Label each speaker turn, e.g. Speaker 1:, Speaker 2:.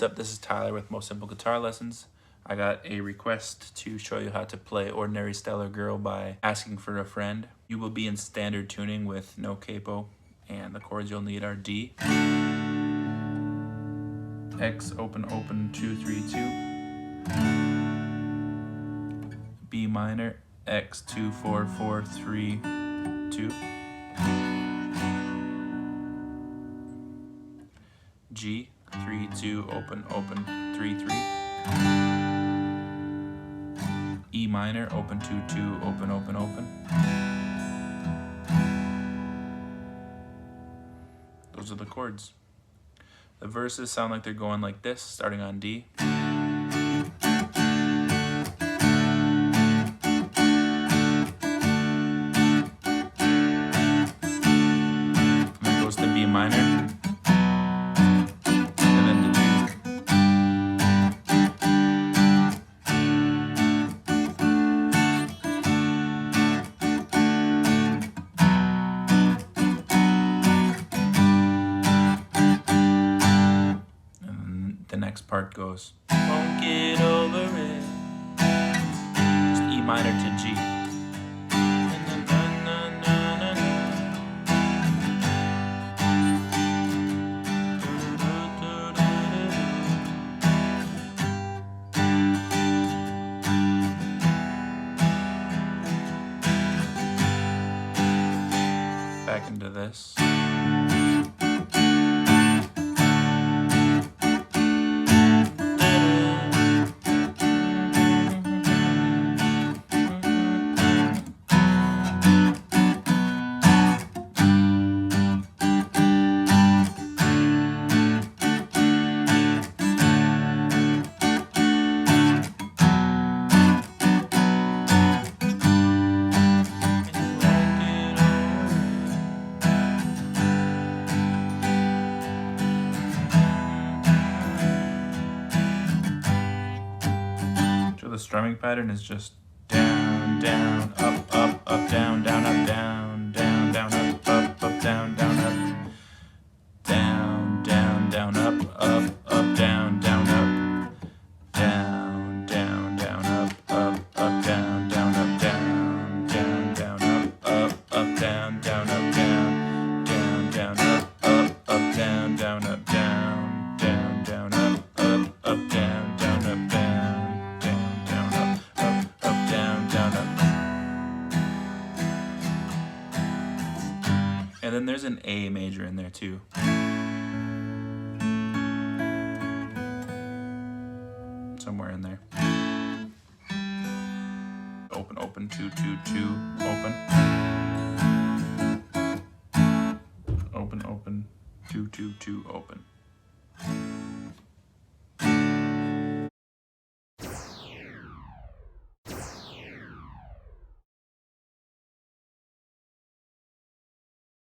Speaker 1: up? This is Tyler with Most Simple Guitar Lessons. I got a request to show you how to play Ordinary Stellar Girl by Asking for a Friend. You will be in standard tuning with no capo, and the chords you'll need are D, X, open, open, 2, 3, 2, B minor, X, 2, 4, 4, 3, 2, G, 3, 2, open, open, 3, 3, E minor, open, 2, 2, open, open, open. Those are the chords. The verses sound like they're going like this, starting on D. And then goes to B minor. The next part goes, won't get over it. Just E minor to G. Back into this. The strumming pattern is just down, down, up, up, up, down, down, up, down, down, down, up, up, up, down, down, up, down, down, down, up, up, up, down, down, up, down, down, down, up, up, up, down, down, up, down, down, down, up, up, down, down, up, down, down, down, up, down, down, up, down, down, down, up, down, down, up, down. And then there's an A major in there too. Somewhere in there. Open, open, 2, 2, 2, open. Open, open, 2, 2, 2, open.